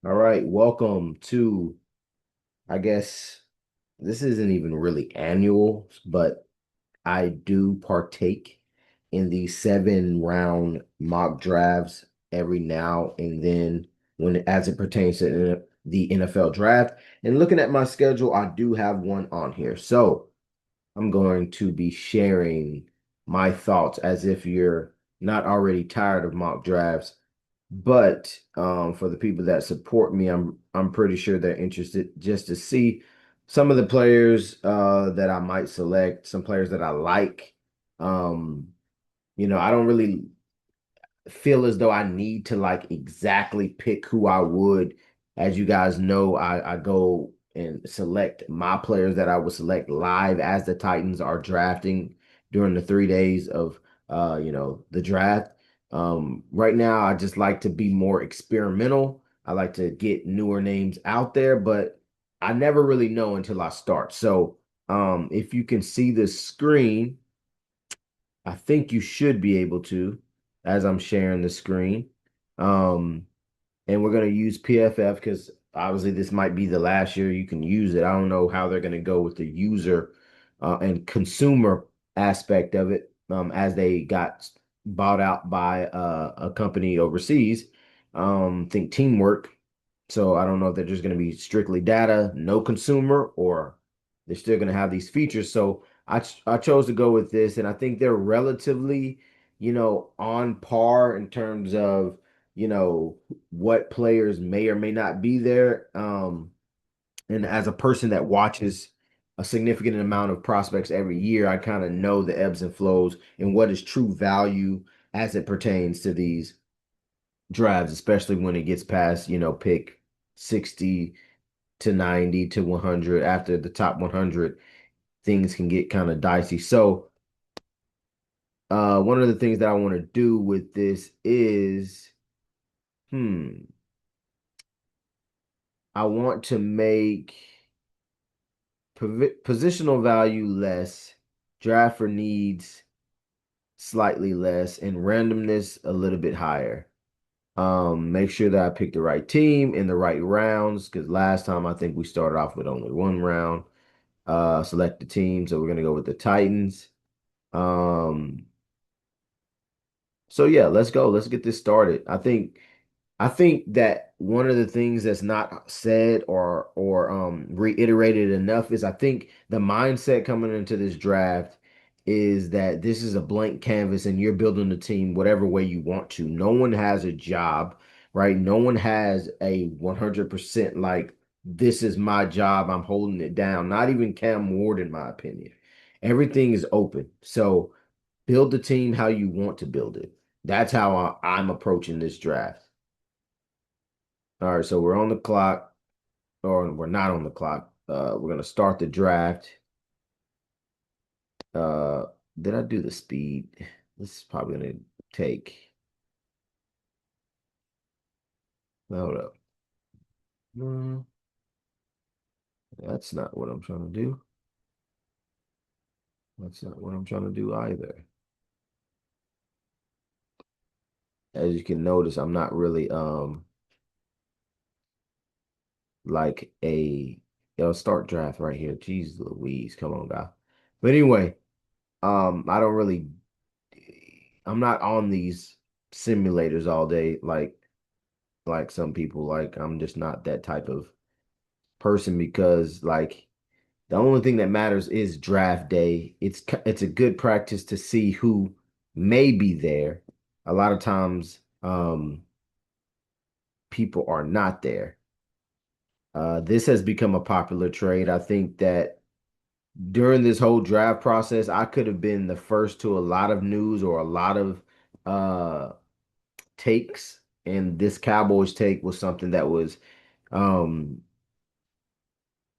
All right, welcome to, I guess this isn't even really annual, but I do partake in the 7 round mock drafts every now and then as it pertains to the NFL draft. And looking at my schedule, I do have one on here. So I'm going to be sharing my thoughts as if you're not already tired of mock drafts. But for the people that support me, I'm pretty sure they're interested just to see some of the players that I might select, some players that I like. Um, I don't really feel as though I need to like exactly pick who I would. As you guys know, I go and select my players that I would select live as the Titans are drafting during the 3 days of the draft. Right now I just like to be more experimental. I like to get newer names out there, but I never really know until I start. So if you can see the screen, I think you should be able to, as I'm sharing the screen. Um, and we're going to use PFF because obviously this might be the last year you can use it. I don't know how they're going to go with the user and consumer aspect of it as they got bought out by a company overseas. Think Teamwork. So I don't know if they're just going to be strictly data, no consumer, or they're still going to have these features. So I chose to go with this, and I think they're relatively, on par in terms of, what players may or may not be there. And as a person that watches a significant amount of prospects every year, I kind of know the ebbs and flows and what is true value as it pertains to these drives, especially when it gets past, pick 60 to 90 to 100. After the top 100, things can get kind of dicey. So, one of the things that I want to do with this is, hmm, I want to make positional value less, draft for needs slightly less, and randomness a little bit higher. Make sure that I pick the right team in the right rounds because last time I think we started off with only one round. Select the team, so we're gonna go with the Titans. Um, so yeah, let's go. Let's get this started. I think that one of the things that's not said or reiterated enough is I think the mindset coming into this draft is that this is a blank canvas and you're building the team whatever way you want to. No one has a job, right? No one has a 100% like this is my job. I'm holding it down. Not even Cam Ward, in my opinion. Everything is open. So build the team how you want to build it. That's how I'm approaching this draft. All right, so we're on the clock, or we're not on the clock. We're gonna start the draft. Uh, did I do the speed? This is probably gonna take. Hold up. No, that's not what I'm trying to do. That's not what I'm trying to do either. As you can notice, I'm not really like start draft right here. Jeez Louise, come on, guy. But anyway, I don't really I'm not on these simulators all day like some people. Like I'm just not that type of person because like the only thing that matters is draft day. It's a good practice to see who may be there. A lot of times people are not there. This has become a popular trade. I think that during this whole draft process, I could have been the first to a lot of news or a lot of uh takes, and this Cowboys take was something that was um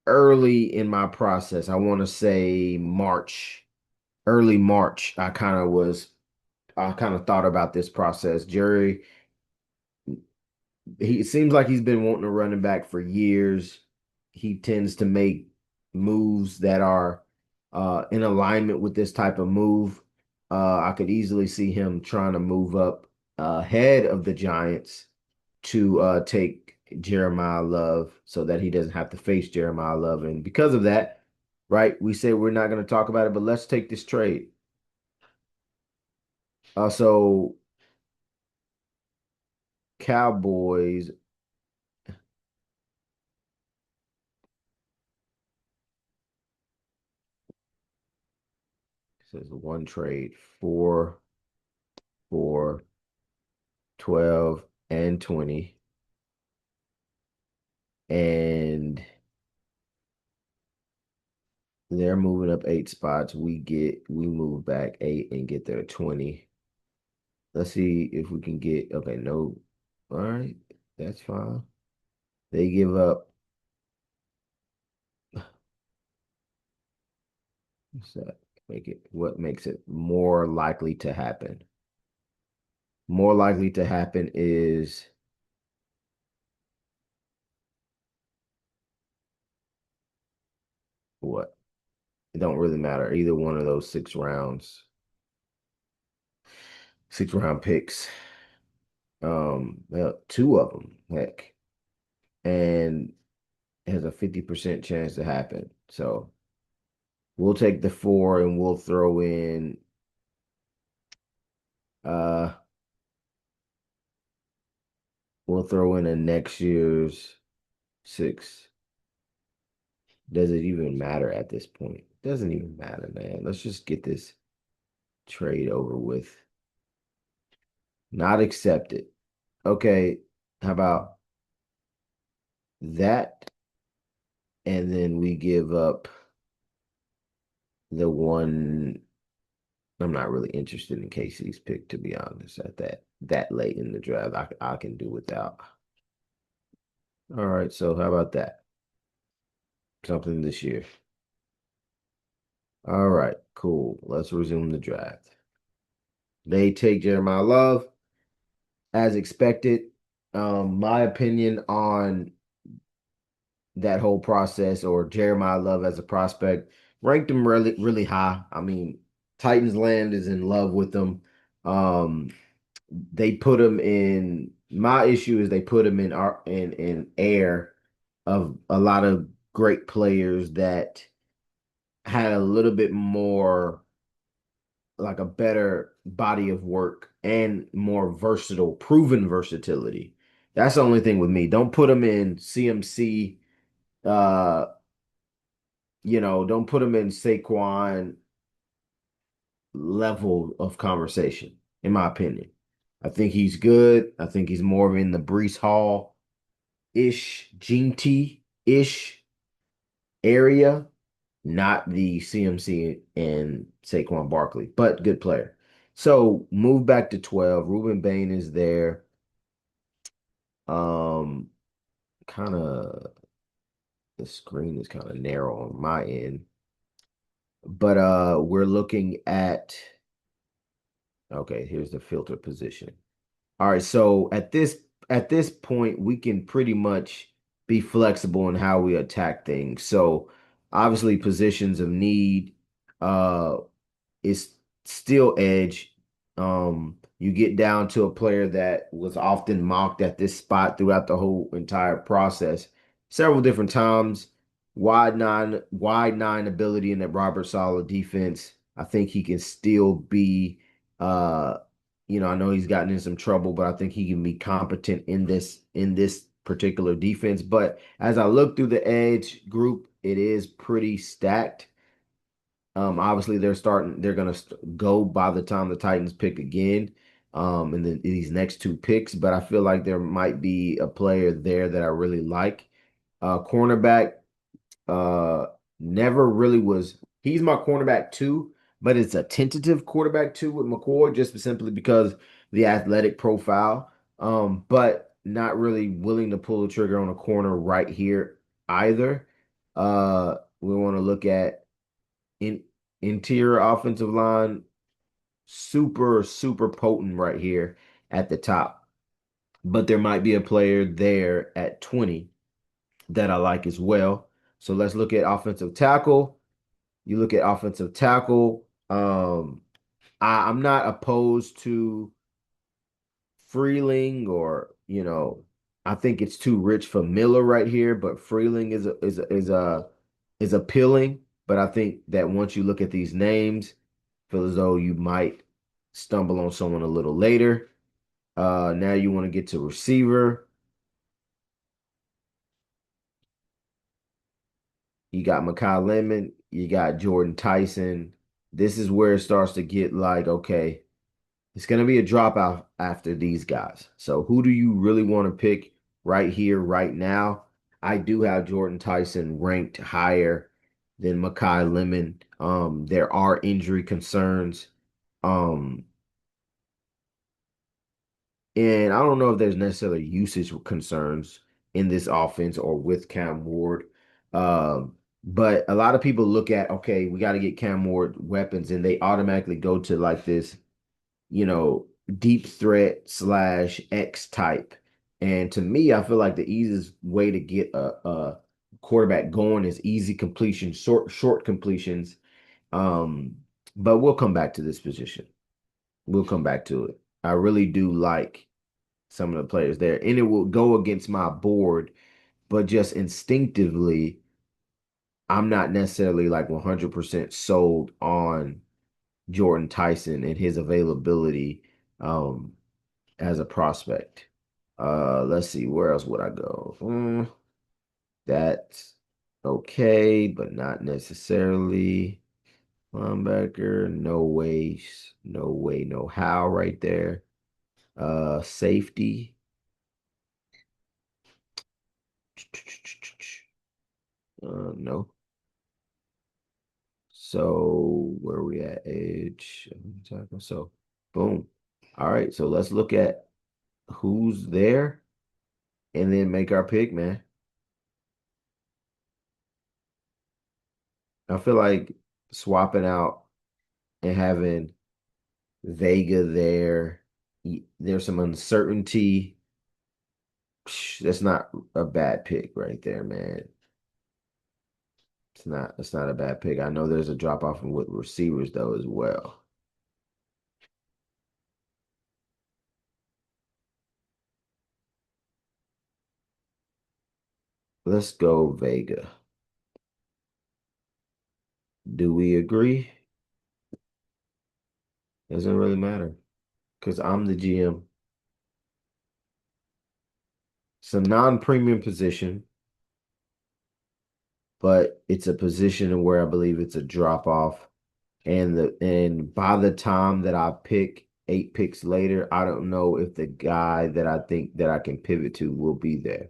early in my process. I want to say March, early March. I kind of thought about this process. Jerry, he it seems like he's been wanting a running back for years. He tends to make moves that are in alignment with this type of move. I could easily see him trying to move up ahead of the Giants to take Jeremiah Love so that he doesn't have to face Jeremiah Love. And because of that, right, we say we're not going to talk about it, but let's take this trade. So Cowboys says one trade, 4, 12, and 20. And they're moving up 8 spots. We move back 8 and get their 20. Let's see if we can get okay, no. All right, that's fine. They give up what's that? Make it what makes it more likely to happen. More likely to happen is what? It don't really matter. Either one of those 6 rounds, 6 round picks. Well, two of them, heck, and it has a 50% chance to happen. So we'll take the 4 and uh we'll throw in a next year's 6. Does it even matter at this point? Doesn't even matter, man. Let's just get this trade over with. Not accepted. Okay, how about that? And then we give up the one. I'm not really interested in Casey's pick, to be honest, at that late in the draft. I can do without. All right, so how about that? Something this year. All right, cool. Let's resume the draft. They take Jeremiah Love as expected. My opinion on that whole process or Jeremiah Love as a prospect ranked him really, really high. I mean, Titans land is in love with him. Um, they put him in. My issue is they put him in in air of a lot of great players that had a little bit more like a better body of work and more versatile, proven versatility. That's the only thing with me. Don't put him in CMC. Uh, don't put him in Saquon level of conversation, in my opinion. I think he's good. I think he's more of in the Brees Hall ish, Gene T ish area, not the CMC and Saquon Barkley, but good player. So move back to 12. Ruben Bain is there. Um, kind of the screen is kind of narrow on my end. But we're looking at okay, here's the filter position. All right, so at this point, we can pretty much be flexible in how we attack things. So obviously, positions of need uh is still edge. You get down to a player that was often mocked at this spot throughout the whole entire process, several different times. Wide nine ability in that Robert Saleh defense. I think he can still be uh I know he's gotten in some trouble, but I think he can be competent in this particular defense. But as I look through the edge group, it is pretty stacked. Obviously they're gonna go by the time the Titans pick again, in these next 2 picks. But I feel like there might be a player there that I really like. Cornerback, uh, never really was. He's my cornerback too, but it's a tentative quarterback too with McCoy, just simply because the athletic profile. But not really willing to pull the trigger on a corner right here either. We want to look at in interior offensive line, super, super potent right here at the top. But there might be a player there at 20 that I like as well. So let's look at offensive tackle. You look at offensive tackle. I'm not opposed to Freeling or I think it's too rich for Miller right here, but Freeling is appealing. But I think that once you look at these names, feel as though you might stumble on someone a little later. Now you want to get to receiver. You got Makai Lemon, you got Jordan Tyson. This is where it starts to get like, okay, it's going to be a dropout after these guys. So who do you really want to pick right here, right now? I do have Jordan Tyson ranked higher than Makai Lemon. There are injury concerns. Um, and I don't know if there's necessarily usage concerns in this offense or with Cam Ward. But a lot of people look at, okay, we got to get Cam Ward weapons, and they automatically go to like this, you know, deep threat slash X type. And to me, I feel like the easiest way to get a quarterback going is easy completion, short completions. Um, but we'll come back to this position. We'll come back to it. I really do like some of the players there, and it will go against my board, but just instinctively, I'm not necessarily like 100% sold on Jordan Tyson and his availability um, as a prospect. Let's see, where else would I go? That's okay, but not necessarily. Linebacker, no way, no way, no how right there. Safety. No. So where are we at? Edge. So boom. All right. So let's look at who's there and then make our pick, man. I feel like swapping out and having Vega there. There's some uncertainty. That's not a bad pick right there, man. It's not a bad pick. I know there's a drop off with receivers though as well. Let's go Vega. Do we agree? Doesn't really matter because I'm the GM. It's a non-premium position, but it's a position where I believe it's a drop off. And by the time that I pick 8 picks later, I don't know if the guy that I think that I can pivot to will be there.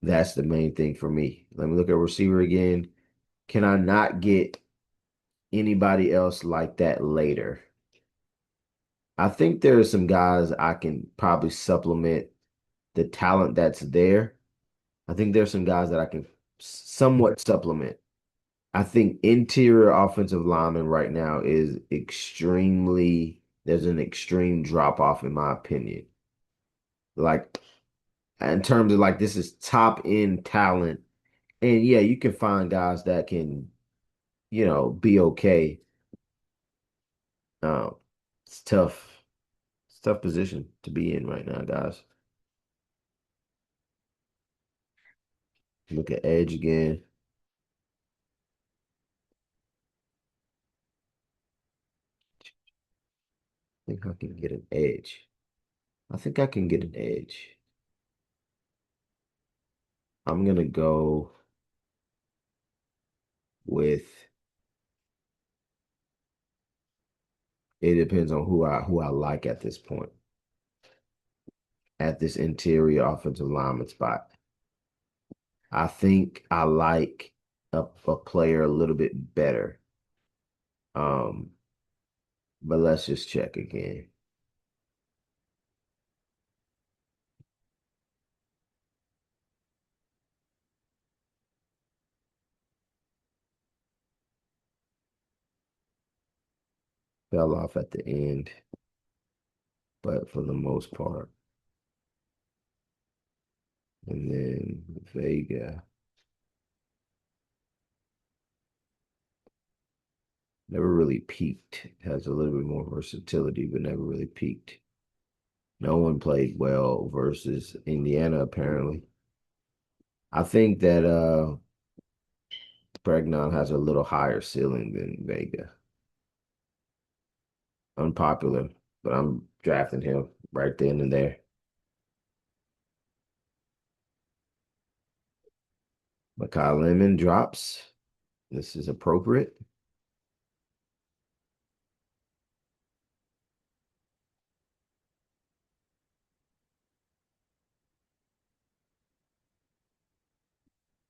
That's the main thing for me. Let me look at receiver again. Can I not get anybody else like that later? I think there are some guys I can probably supplement the talent that's there. I think there's some guys that I can somewhat supplement. I think interior offensive lineman right now is there's an extreme drop off in my opinion. Like in terms of like this is top end talent. And yeah, you can find guys that can, be okay. Um, it's tough. It's a tough position to be in right now, guys. Look at Edge again. I think I can get an edge. I think I can get an edge. I'm gonna go with it depends on who I like at this point, at this interior offensive lineman spot. I think I like a player a little bit better. Um, but let's just check again. Fell off at the end, but for the most part. And then Vega never really peaked. Has a little bit more versatility, but never really peaked. No one played well versus Indiana, apparently. I think that Bregnon has a little higher ceiling than Vega. Unpopular, but I'm drafting him right then and there. Makai Lemon drops. This is appropriate.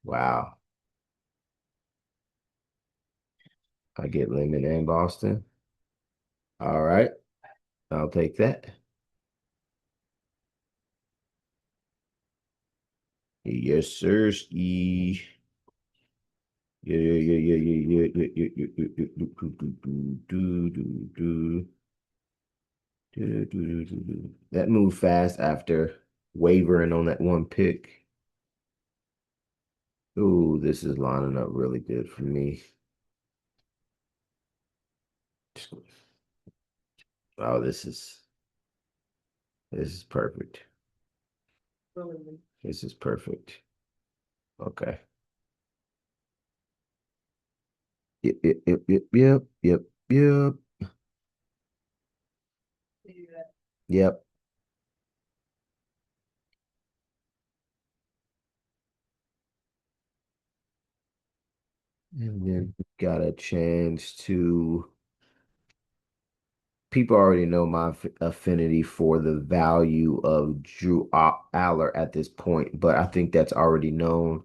Wow. I get Lemon and Boston. All right. I'll take that. Yes, sir. Ski. Yeah, yeah, yeah, yeah, yeah, yeah, yeah, yeah, yeah, yeah, yeah, do, do, do, do, do, do, do, do, do, do. That moved fast after wavering on that one pick. Ooh, this is lining up really good for me. Oh, this is perfect. This is perfect. Okay. Yep, yep, yep, yep, yep, yep, yep, yep. And then got a chance to. People already know my affinity for the value of Drew Aller at this point, but I think that's already known.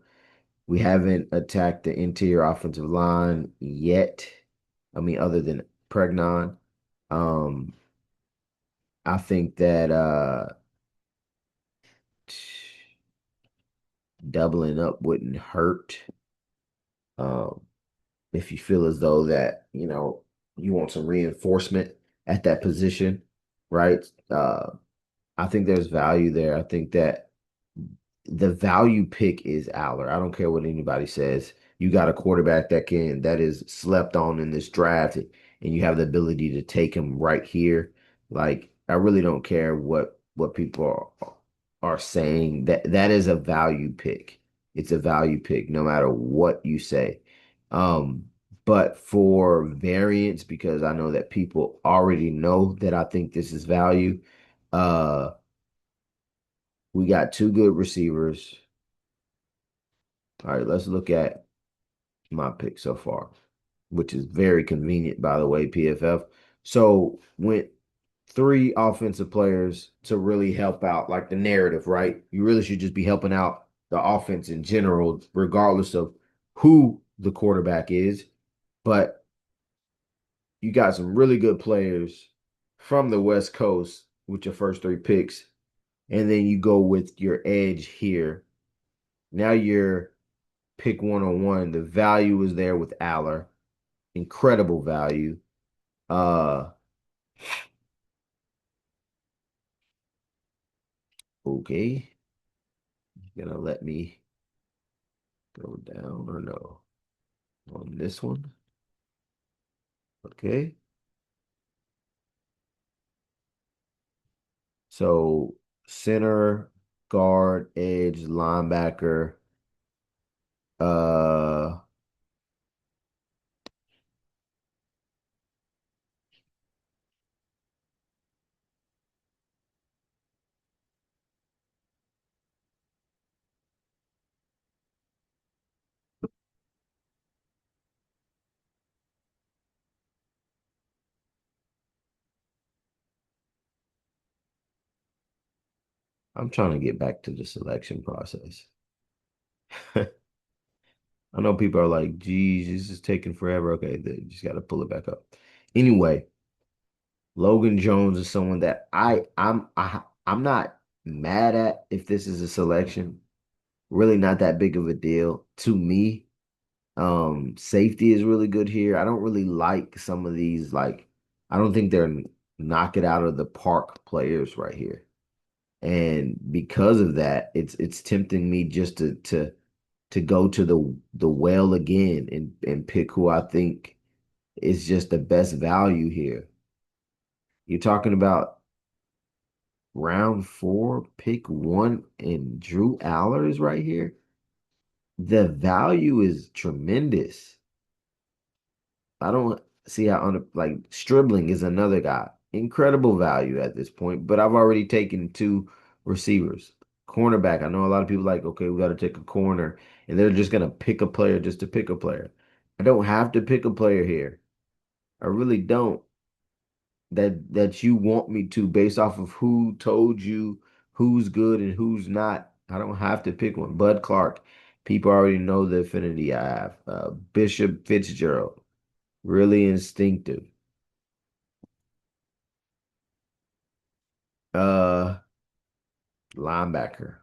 We haven't attacked the interior offensive line yet. I mean, other than Pregnon. Um, I think that doubling up wouldn't hurt. Um, if you feel as though that, you want some reinforcement at that position, right? I think there's value there. I think that the value pick is Aller. I don't care what anybody says. You got a quarterback that is slept on in this draft, and you have the ability to take him right here. Like, I really don't care what people are saying. That is a value pick. It's a value pick, no matter what you say. Um, but for variance, because I know that people already know that I think this is value. Uh, we got two good receivers. All right, let's look at my pick so far, which is very convenient, by the way, PFF. So went three offensive players to really help out, like the narrative, right? You really should just be helping out the offense in general, regardless of who the quarterback is. But you got some really good players from the West Coast with your first three picks, and then you go with your edge here. Now you're pick 101. The value is there with Aller. Incredible value. Uh okay. You gonna let me go down or no? On this one. Okay. So center, guard, edge, linebacker. Uh I'm trying to get back to the selection process. I know people are like, geez, this is taking forever. Okay, they just gotta pull it back up. Anyway, Logan Jones is someone that I'm not mad at if this is a selection. Really not that big of a deal to me. Safety is really good here. I don't really like some of these, like, I don't think they're knock it out of the park players right here. And because of that, it's tempting me just to go to the well again and pick who I think is just the best value here. You're talking about round four, pick one, and Drew Aller is right here. The value is tremendous. I don't see how like Stribling is another guy. Incredible value at this point, but I've already taken two receivers. Cornerback, I know a lot of people like, okay, we got to take a corner, and they're just gonna pick a player just to pick a player. I don't have to pick a player here. I really don't. That you want me to based off of who told you who's good and who's not. I don't have to pick one. Bud Clark, people already know the affinity I have. Bishop Fitzgerald, really instinctive. Uh, Linebacker.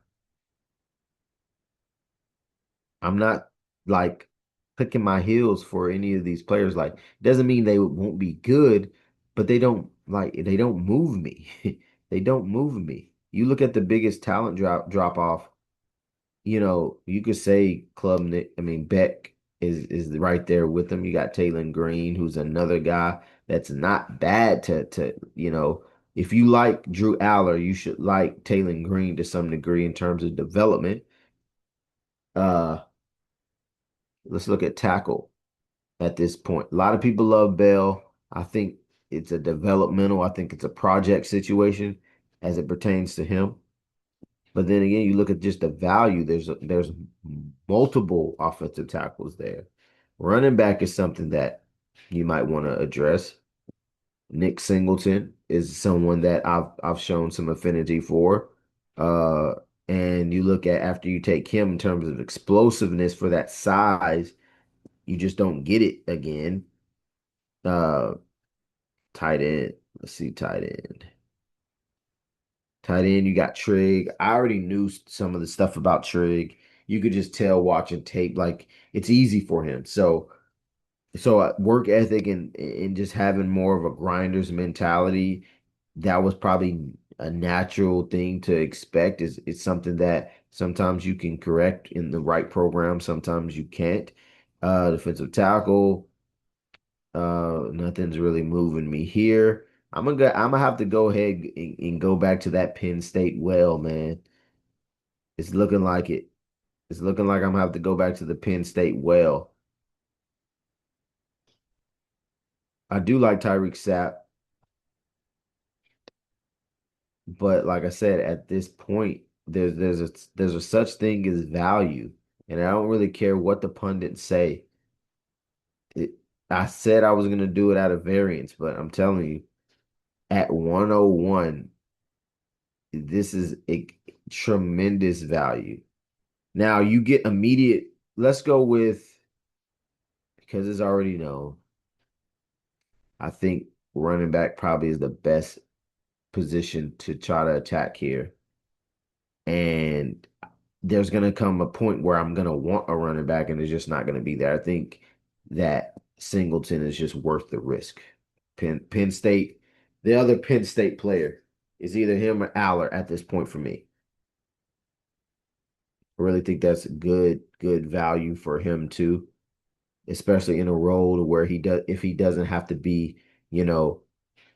I'm not like clicking my heels for any of these players. Like, doesn't mean they won't be good, but they don't move me. They don't move me. You look at the biggest talent drop off. You could say Club Nick. I mean, Beck is right there with them. You got Taylor Green, who's another guy that's not bad to. If you like Drew Aller, you should like Taylor Green to some degree in terms of development. Uh, let's look at tackle at this point. A lot of people love Bell. I think it's a developmental. I think it's a project situation as it pertains to him. But then again, you look at just the value. There's multiple offensive tackles there. Running back is something that you might want to address. Nick Singleton is someone that I've shown some affinity for. Uh, and you look at after you take him in terms of explosiveness for that size, you just don't get it again. Uh, tight end. Let's see, tight end. Tight end, you got Trig. I already knew some of the stuff about Trig. You could just tell watching tape, like it's easy for him. So work ethic and just having more of a grinder's mentality, that was probably a natural thing to expect. Is it's something that sometimes you can correct in the right program, sometimes you can't. Defensive tackle, nothing's really moving me here. I'm gonna have to go ahead and go back to that Penn State well, man. It's looking like it. It's looking like I'm gonna have to go back to the Penn State well. I do like Tyreek Sapp, but like I said, at this point, there's a such thing as value, and I don't really care what the pundits say. It, I said I was gonna do it out of variance, but I'm telling you, at 101, this is a tremendous value. Now you get immediate. Let's go with because it's already known. I think running back probably is the best position to try to attack here. And there's going to come a point where I'm going to want a running back and it's just not going to be there. I think that Singleton is just worth the risk. Penn State, the other Penn State player is either him or Aller at this point for me. I really think that's good value for him too, especially in a role where he does if he doesn't have to be, you know,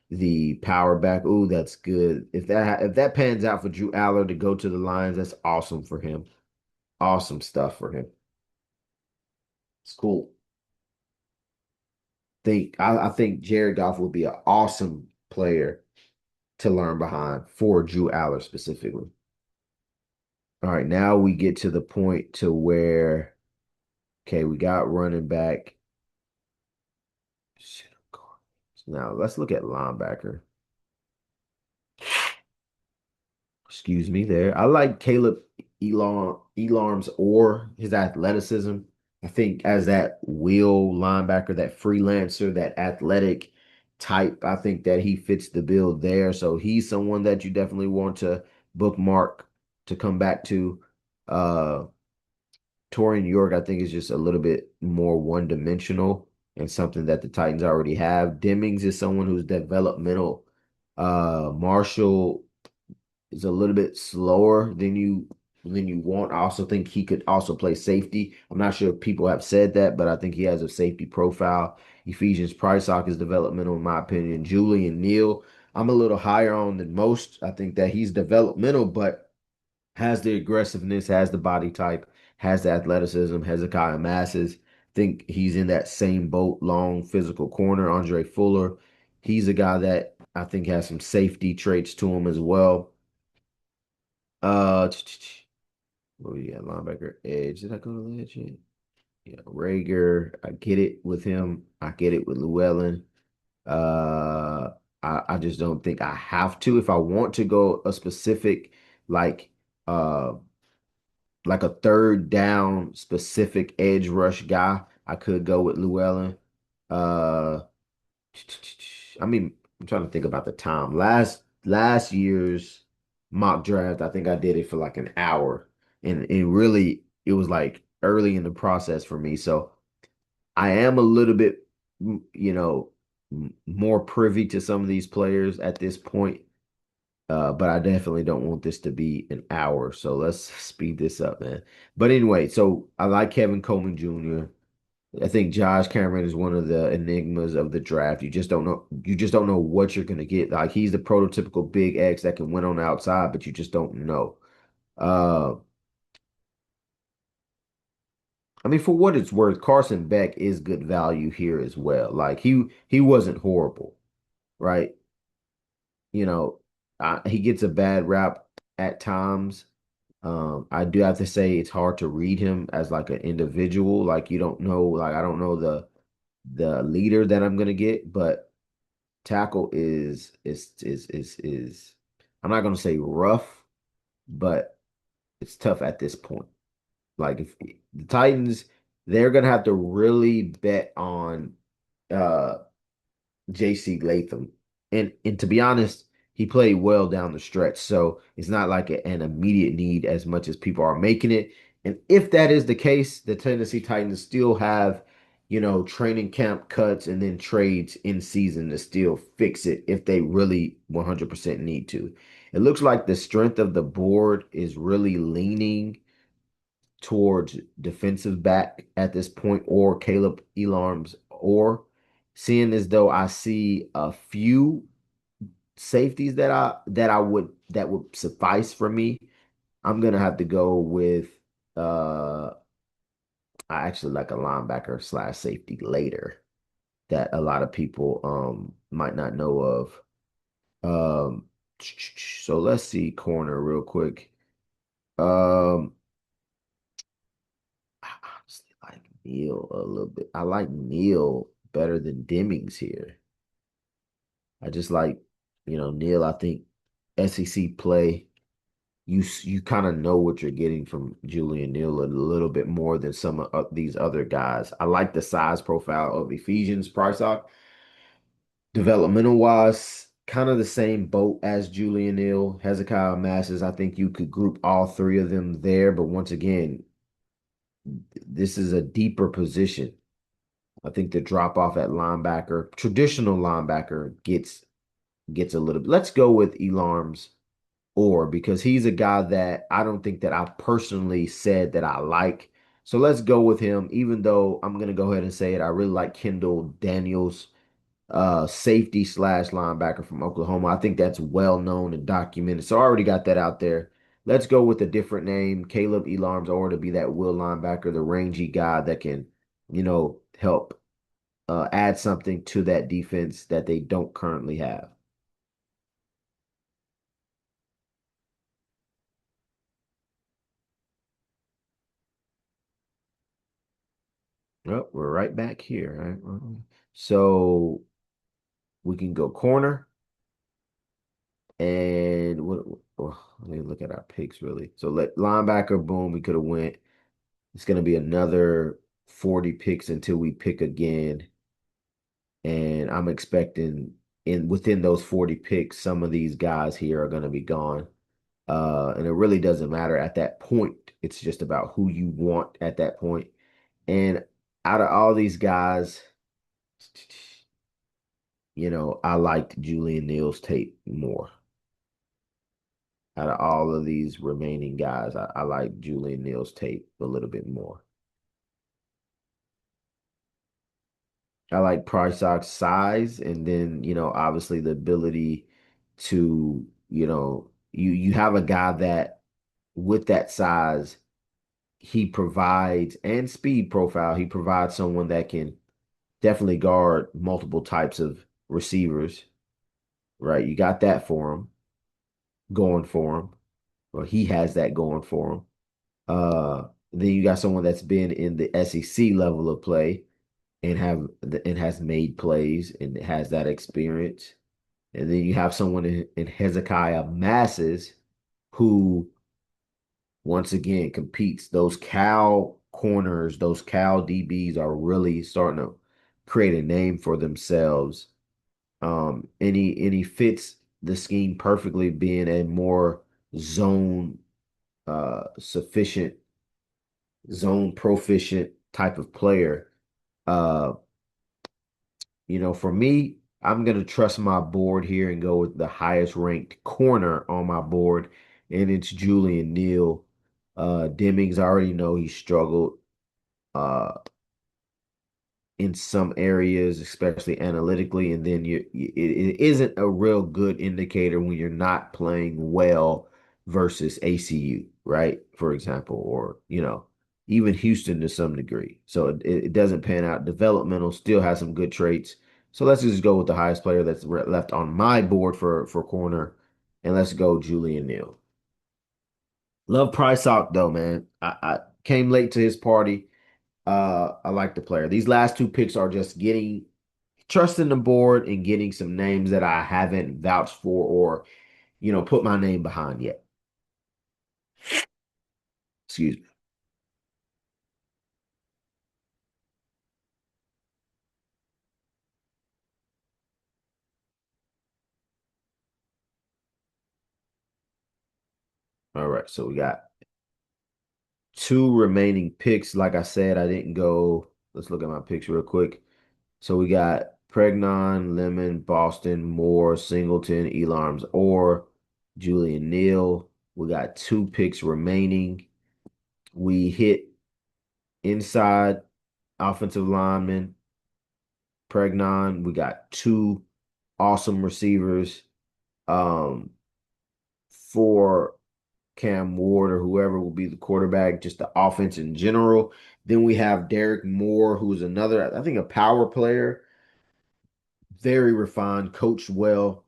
the power back. Ooh, that's good. If that pans out for Drew Aller to go to the Lions, that's awesome for him. Awesome stuff for him. It's cool. I think Jared Goff would be an awesome player to learn behind for Drew Aller specifically. All right, now we get to the point to where okay, we got running back. Shit, now let's look at linebacker. Excuse me there. I like Caleb Elarm's or his athleticism. I think as that wheel linebacker, that freelancer, that athletic type, I think that he fits the bill there. So he's someone that you definitely want to bookmark to come back to. Uh Torian York, I think, is just a little bit more one-dimensional and something that the Titans already have. Demings is someone who's developmental. Marshall is a little bit slower than you want. I also think he could also play safety. I'm not sure if people have said that, but I think he has a safety profile. Ephesians Priceock is developmental in my opinion. Julian Neal, I'm a little higher on than most. I think that he's developmental, but has the aggressiveness, has the body type, has the athleticism. Hezekiah Masses, think he's in that same boat, long physical corner. Andre Fuller, he's a guy that I think has some safety traits to him as well. Uh, what we got? Linebacker, edge. Did I go to the edge yet? Yeah, Rager. I get it with him. I get it with Llewellyn. Uh, I just don't think I have to. If I want to go a specific, like, uh, like a third down specific edge rush guy, I could go with Llewellyn. Uh, I mean, I'm trying to think about the time. Last year's mock draft, I think I did it for like an hour, and it was like early in the process for me. So I am a little bit, more privy to some of these players at this point. But I definitely don't want this to be an hour. So let's speed this up, man. But anyway, so I like Kevin Coleman Jr. I think Josh Cameron is one of the enigmas of the draft. You just don't know what you're gonna get. Like he's the prototypical big X that can win on the outside, but you just don't know. Uh I mean, for what it's worth, Carson Beck is good value here as well. Like he wasn't horrible, right? You know, he gets a bad rap at times. I do have to say it's hard to read him as like an individual. Like you don't know, like I don't know the leader that I'm gonna get, but tackle is I'm not gonna say rough, but it's tough at this point. Like if the Titans, they're gonna have to really bet on uh JC Latham. And to be honest, he played well down the stretch. So it's not like an immediate need as much as people are making it. And if that is the case, the Tennessee Titans still have, training camp cuts and then trades in season to still fix it if they really 100% need to. It looks like the strength of the board is really leaning towards defensive back at this point or Caleb Elarms or seeing as though I see a few safeties that would suffice for me. I'm gonna have to go with I actually like a linebacker slash safety later that a lot of people might not know of. Um so let's see corner real quick. Um I honestly like Neil a little bit. I like Neil better than Demings here. I just like, Neil. I think SEC play. You kind of know what you're getting from Julian Neal a little bit more than some of these other guys. I like the size profile of Ephesians Prysock. Developmental wise, kind of the same boat as Julian Neal, Hezekiah Masses. I think you could group all three of them there, but once again, this is a deeper position. I think the drop off at linebacker, traditional linebacker, gets a little bit. Let's go with Elarms or because he's a guy that I don't think that I personally said that I like. So let's go with him, even though I'm gonna go ahead and say it. I really like Kendall Daniels, safety slash linebacker from Oklahoma. I think that's well known and documented. So I already got that out there. Let's go with a different name, Caleb Elarms, or to be that will linebacker, the rangy guy that can, help add something to that defense that they don't currently have. Oh, we're right back here. Right? So we can go corner and let me look at our picks really. So let linebacker, boom, we could have went. It's gonna be another 40 picks until we pick again. And I'm expecting in within those 40 picks, some of these guys here are gonna be gone. And it really doesn't matter at that point. It's just about who you want at that point. And out of all these guys, I liked Julian Neal's tape more. Out of all of these remaining guys, I like Julian Neal's tape a little bit more. I like Prysock's size and then, obviously the ability. to, you have a guy that with that size, he provides and speed profile, he provides someone that can definitely guard multiple types of receivers, right? You got that for him, going for him, or he has that going for him. Then you got someone that's been in the SEC level of play and has made plays and has that experience. And then you have someone in Hezekiah Masses who once again competes. Those Cal corners, those Cal DBs are really starting to create a name for themselves. And he fits the scheme perfectly, being a more zone sufficient, zone proficient type of player. Uh, for me, I'm gonna trust my board here and go with the highest ranked corner on my board, and it's Julian Neal. Demings, I already know he struggled. Uh, in some areas, especially analytically, and then it isn't a real good indicator when you're not playing well versus ACU, right? For example, or even Houston to some degree. So it doesn't pan out. Developmental still has some good traits. So let's just go with the highest player that's left on my board for corner, and let's go Julian Neal. Love Price Out though, man. I came late to his party. I like the player. These last two picks are just getting trusting the board and getting some names that I haven't vouched for or, put my name behind yet. Excuse me. All right, so we got two remaining picks. Like I said, I didn't go. Let's look at my picks real quick. So we got Pregnon, Lemon, Boston, Moore, Singleton, Elarms, or Julian Neal. We got two picks remaining. We hit inside offensive lineman, Pregnon. We got two awesome receivers. Um, for Cam Ward or whoever will be the quarterback, just the offense in general. Then we have Derek Moore, who's another, I think, a power player, very refined, coached well.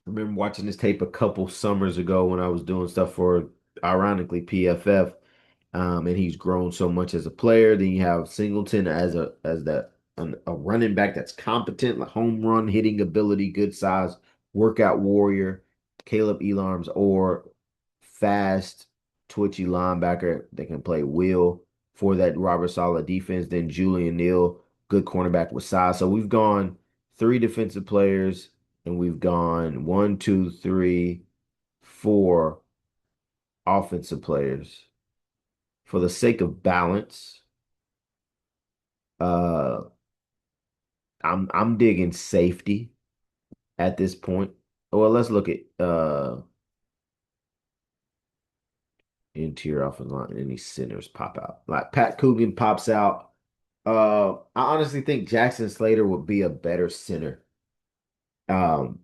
I remember watching this tape a couple summers ago when I was doing stuff for, ironically, PFF. And he's grown so much as a player. Then you have Singleton as a running back that's competent, like home run hitting ability, good size, workout warrior. Caleb Elarms or fast, twitchy linebacker that can play will for that Robert Saleh defense. Then Julian Neal, good cornerback with size. So we've gone three defensive players, and we've gone one, two, three, four offensive players. For the sake of balance, uh, I'm digging safety at this point. Well, let's look at interior offensive line. Any centers pop out? Like Pat Coogan pops out. I honestly think Jackson Slater would be a better center. Um,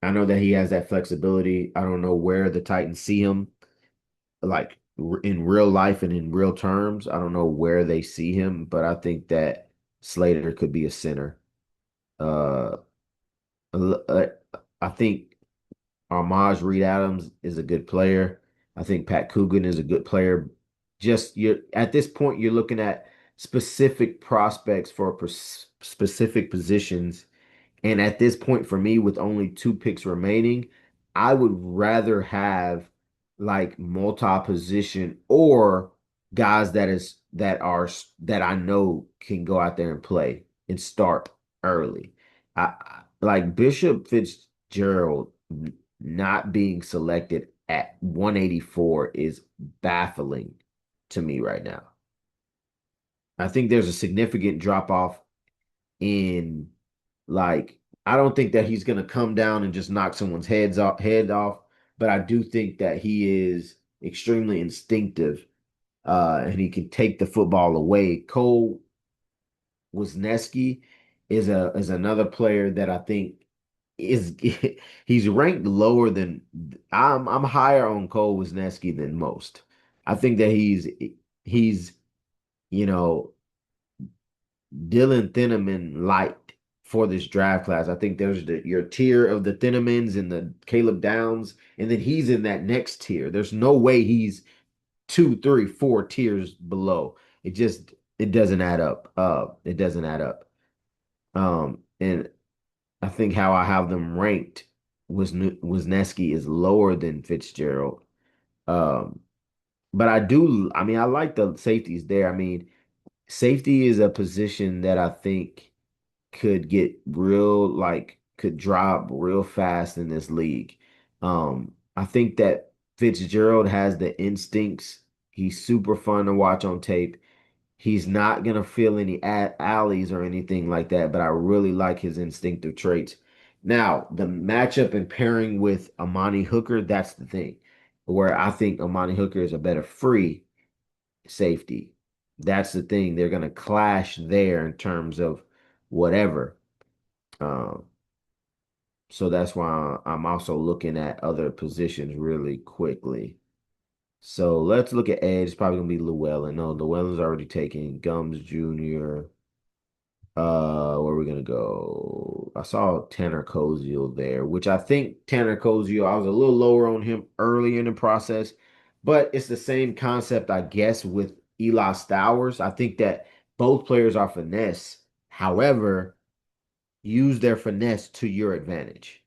I know that he has that flexibility. I don't know where the Titans see him, like in real life and in real terms. I don't know where they see him, but I think that Slater could be a center. Uh, uh, I think Armaj Reed Adams is a good player. I think Pat Coogan is a good player. Just you're at this point, you're looking at specific prospects for specific positions. And at this point, for me, with only two picks remaining, I would rather have like multi-position or guys that I know can go out there and play and start early. Like Bishop Fitzgerald not being selected at 184 is baffling to me right now. I think there's a significant drop off in like I don't think that he's gonna come down and just knock someone's head off, but I do think that he is extremely instinctive, and he can take the football away. Cole Wisniewski is another player that I think is he's ranked lower than I'm higher on Cole Wisniewski than most. I think that he's you know Dylan Thieneman light for this draft class. I think there's your tier of the Thienemans and the Caleb Downs, and then he's in that next tier. There's no way he's two, three, four tiers below. It doesn't add up. It doesn't add up. And I think how I have them ranked was Wisniewski is lower than Fitzgerald. Um, but I mean, I like the safeties there. I mean, safety is a position that I think could get real, like, could drop real fast in this league. I think that Fitzgerald has the instincts. He's super fun to watch on tape. He's not gonna feel any alleys or anything like that, but I really like his instinctive traits. Now, the matchup and pairing with Amani Hooker, that's the thing, where I think Amani Hooker is a better free safety. That's the thing. They're gonna clash there in terms of whatever. Um, so that's why I'm also looking at other positions really quickly. So let's look at edge. It's probably gonna be Llewellyn. No, Llewellyn's already taken. Gums Jr. Where are we gonna go? I saw Tanner Koziel there, which I think Tanner Koziel, I was a little lower on him early in the process, but it's the same concept, I guess, with Eli Stowers. I think that both players are finesse. However, use their finesse to your advantage,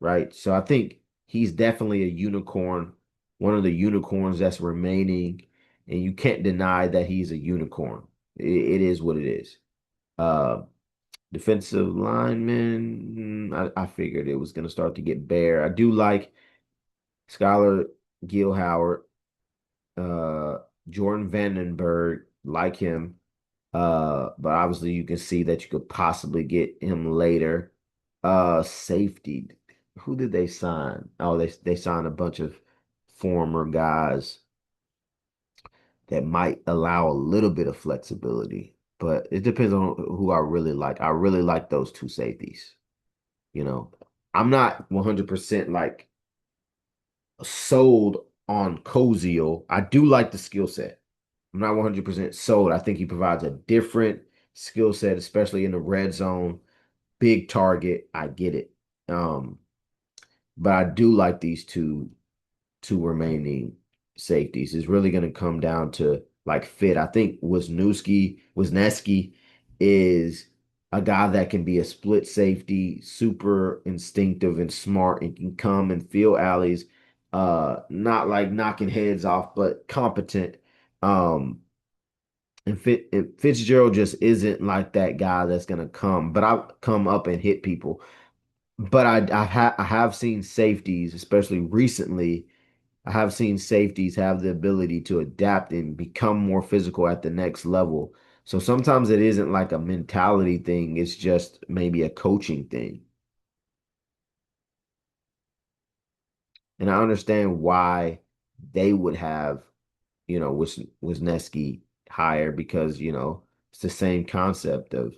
right? So I think he's definitely a unicorn, one of the unicorns that's remaining, and you can't deny that he's a unicorn. It is what it is. Uh, Defensive lineman, I figured it was going to start to get bare. I do like Skylar Gill Howard, uh, Jordan Vandenberg, like him. But obviously you can see that you could possibly get him later. Safety. Who did they sign? Oh, they signed a bunch of former guys that might allow a little bit of flexibility, but it depends on who I really like. I really like those two safeties. You know, I'm not 100% like sold on Koziel. I do like the skill set. I'm not 100% sold. I think he provides a different skill set, especially in the red zone. Big target. I get it. Um, but I do like these two remaining safeties. It's really going to come down to like fit. I think Wisniewski is a guy that can be a split safety, super instinctive and smart, and can come and feel alleys. Not like knocking heads off, but competent. Um, and Fitzgerald just isn't like that guy that's gonna come, but I come up and hit people. But I have seen safeties, especially recently. I have seen safeties have the ability to adapt and become more physical at the next level. So sometimes it isn't like a mentality thing, it's just maybe a coaching thing. And I understand why they would have, Wisniewski higher because, it's the same concept of,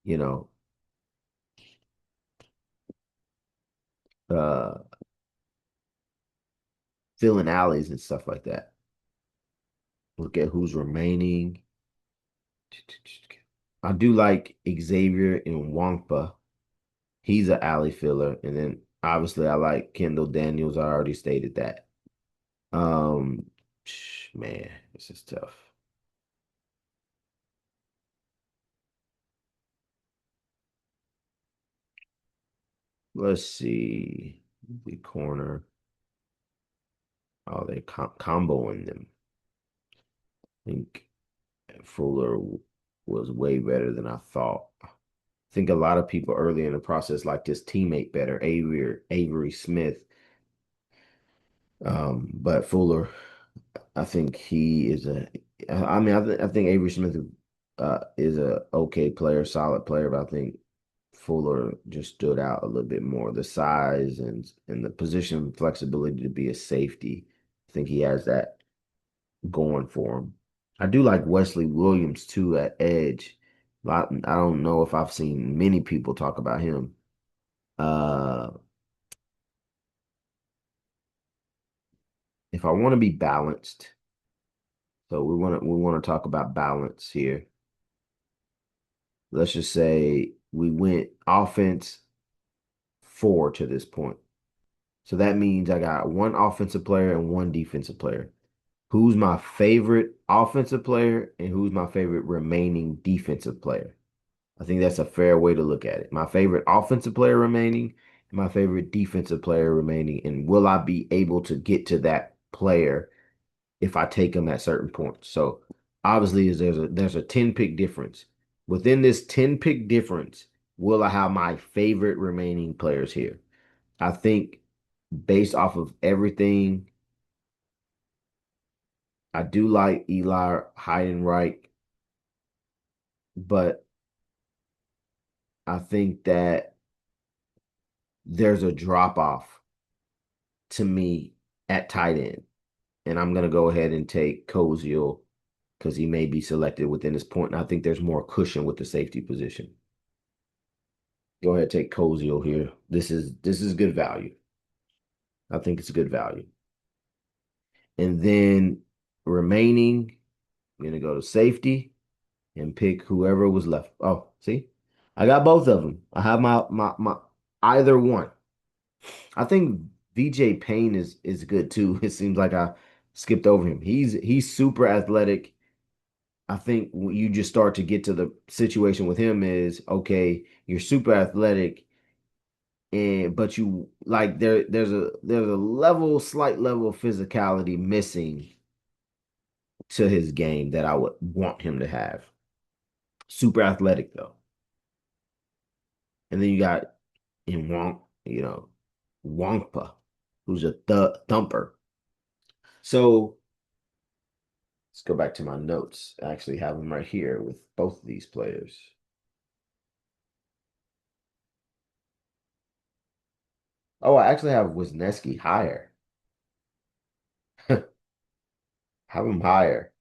you know, uh filling alleys and stuff like that. Look at who's remaining. I do like Xavier and Wampa. He's an alley filler. And then obviously I like Kendall Daniels. I already stated that. Um, man, this is tough. Let's see. The corner. Oh, they comboing them. I think Fuller was way better than I thought. I think a lot of people early in the process liked his teammate better, Avery Smith. But Fuller, I think he is I mean, I think Avery Smith is a okay player, solid player, but I think Fuller just stood out a little bit more. The size and the position flexibility to be a safety. I think he has that going for him. I do like Wesley Williams too at edge. I don't know if I've seen many people talk about him. Uh, if I want to be balanced, so we want to talk about balance here. Let's just say we went offense four to this point. So that means I got one offensive player and one defensive player. Who's my favorite offensive player and who's my favorite remaining defensive player? I think that's a fair way to look at it. My favorite offensive player remaining, and my favorite defensive player remaining, and will I be able to get to that player if I take him at certain points? So obviously, there's a 10 pick difference. Within this 10 pick difference, will I have my favorite remaining players here? I think based off of everything, I do like Eli Heidenreich, but I think that there's a drop off to me at tight end. And I'm going to go ahead and take Koziel because he may be selected within this point. And I think there's more cushion with the safety position. Go ahead, take Koziel here. This is good value. I think it's a good value. And then remaining, I'm going to go to safety and pick whoever was left. Oh, see, I got both of them. I have my either one. I think VJ Payne is good too. It seems like I skipped over him. He's super athletic. I think when you just start to get to the situation with him is okay, you're super athletic and but you like there's a slight level of physicality missing to his game that I would want him to have. Super athletic though. And then you got in Wongpa, who's a thumper. So let's go back to my notes. I actually have them right here with both of these players. Oh, I actually have Wisniewski higher. Have him higher.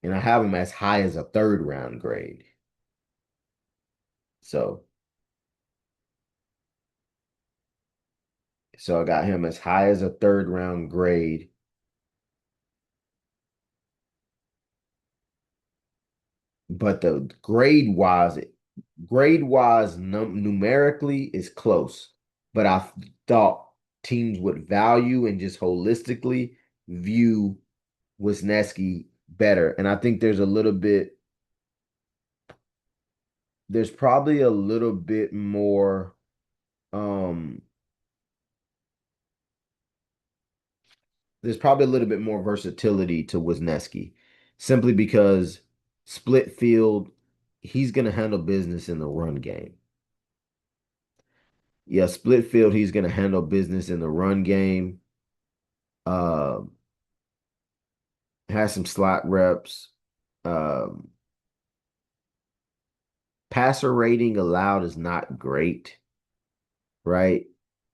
And I have him as high as a third round grade. So so I got him as high as a third round grade. But the grade wise numerically is close. But I thought teams would value and just holistically view Wisniewski better. And I think there's probably a little bit more um there's probably a little bit more versatility to Wisniewski simply because split field, he's going to handle business in the run game. Yeah, split field, he's going to handle business in the run game. Uh, has some slot reps. Um, Passer rating allowed is not great, right?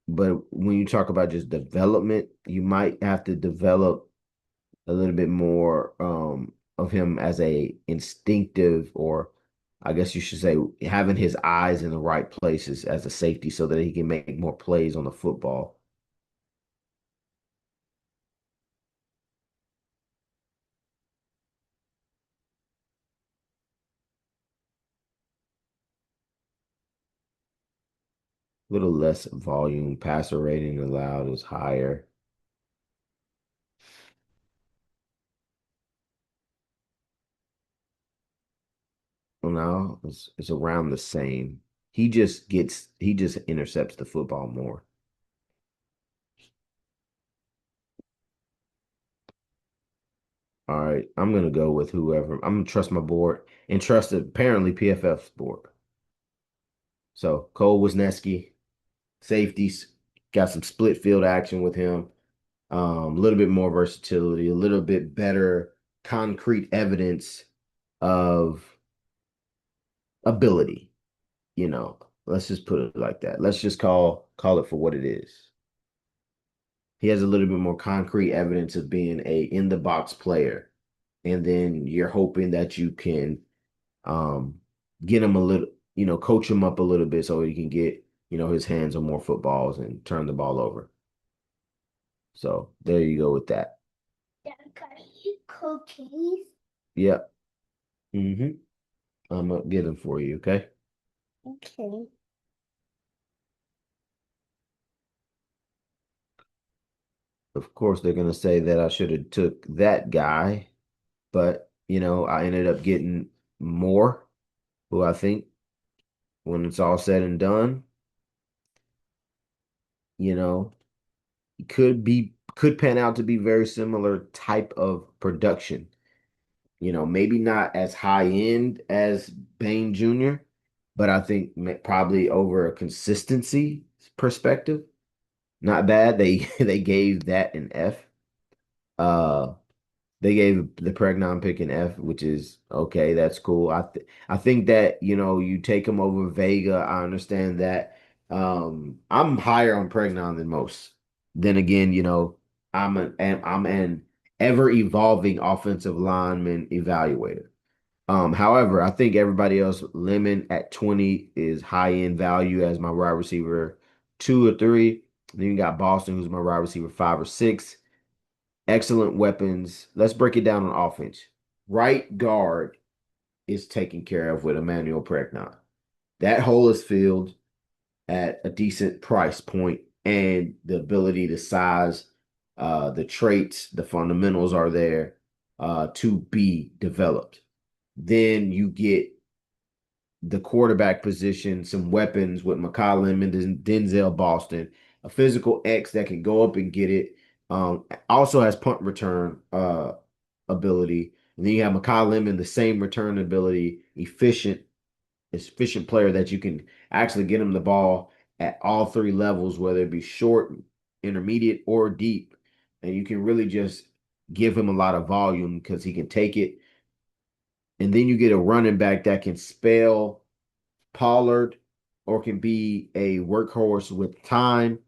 But when you talk about just development, you might have to develop a little bit more of him as a instinctive, or I guess you should say having his eyes in the right places as a safety so that he can make more plays on the football. A little less volume, passer rating allowed is higher. Well, no, it's around the same. He just intercepts the football more. All right, I'm gonna go with whoever. I'm gonna trust my board and trust apparently PFF's board. So Cole Wisniewski, safeties, got some split field action with him. A little bit more versatility, a little bit better concrete evidence of ability. You know, let's just put it like that. Let's just call it for what it is. He has a little bit more concrete evidence of being a in the box player, and then you're hoping that you can um get him a little. coach him up a little bit so he can get, his hands on more footballs and turn the ball over. So there you go with that. Dad, can I eat cookies? Yep. hmm I'm gonna get them for you, okay? Okay. Of course, they're gonna say that I should have took that guy, but I ended up getting more, who I think when it's all said and done, you know, could pan out to be very similar type of production. Maybe not as high end as Bain Jr., but I think probably over a consistency perspective, not bad. They they gave that an F. Uh, they gave the Pregnon pick an F, which is okay. That's cool. I think that you take him over Vega. I understand that. I'm higher on Pregnon than most. Then again, I'm an ever evolving offensive lineman evaluator. However, I think everybody else, Lemon at 20 is high end value as my wide receiver 2 or 3. Then you got Boston, who's my wide receiver 5 or 6. Excellent weapons. Let's break it down on offense. Right guard is taken care of with Emmanuel Pregnant. That hole is filled at a decent price point, and the ability to size, the traits, the fundamentals are there to be developed. Then you get the quarterback position, some weapons with McCollum and Denzel Boston, a physical X that can go up and get it. Also has punt return ability. And then you have McCollum in the same return ability, efficient player that you can actually get him the ball at all 3 levels, whether it be short, intermediate, or deep. And you can really just give him a lot of volume because he can take it. And then you get a running back that can spell Pollard or can be a workhorse with time.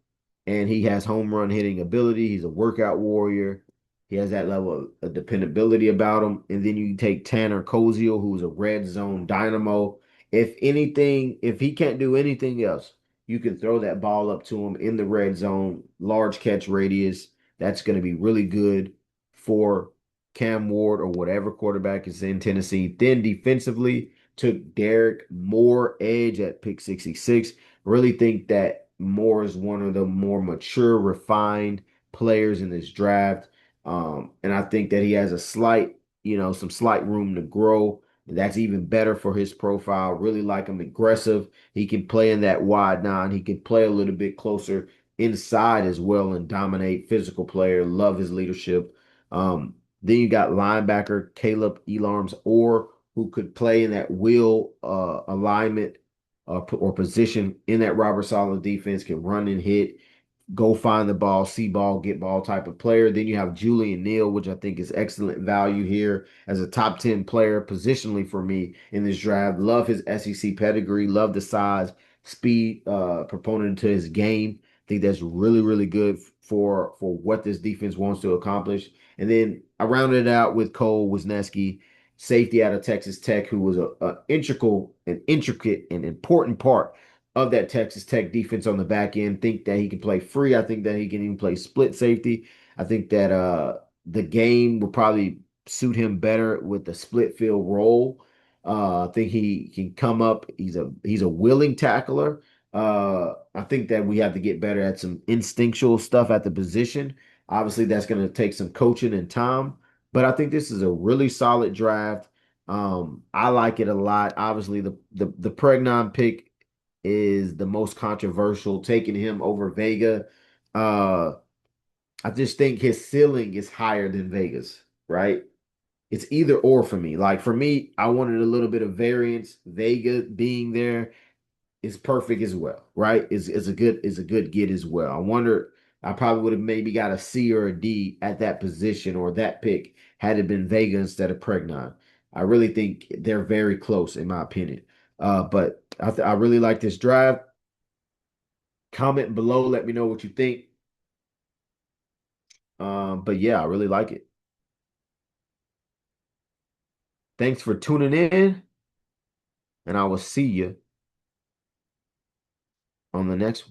And he has home run hitting ability. He's a workout warrior. He has that level of dependability about him. And then you take Tanner Koziel, who's a red zone dynamo. If he can't do anything else, you can throw that ball up to him in the red zone, large catch radius. That's going to be really good for Cam Ward or whatever quarterback is in Tennessee. Then defensively, took Derek Moore edge at pick 66. Really think that Moore is one of the more mature, refined players in this draft. And I think that he has some slight room to grow. That's even better for his profile. Really like him aggressive. He can play in that wide nine. He can play a little bit closer inside as well and dominate. Physical player. Love his leadership. Then you got linebacker Caleb Elarms or who could play in that will alignment or position in that Robert Saleh defense, can run and hit, go find the ball, see ball, get ball type of player. Then you have Julian Neal, which I think is excellent value here as a top 10 player positionally for me in this draft. Love his SEC pedigree, love the size, speed, proponent to his game. I think that's really, really good for what this defense wants to accomplish. And then I rounded it out with Cole Wisniewski, safety out of Texas Tech, who was a intricate and important part of that Texas Tech defense on the back end. Think that he can play free. I think that he can even play split safety. I think that the game will probably suit him better with the split field role. I think he can come up. He's a willing tackler. I think that we have to get better at some instinctual stuff at the position. Obviously, that's going to take some coaching and time, but I think this is a really solid draft. I like it a lot. Obviously, the Pregnon pick is the most controversial, taking him over Vega. Uh, I just think his ceiling is higher than Vega's, right? It's either or for me. Like for me, I wanted a little bit of variance. Vega being there is perfect as well, right? Is a good get as well. I wonder I probably would have maybe got a C or a D at that position or that pick had it been Vega instead of Pregnon. I really think they're very close in my opinion. But I really like this drive. Comment below, let me know what you think. But yeah, I really like it. Thanks for tuning in, and I will see you on the next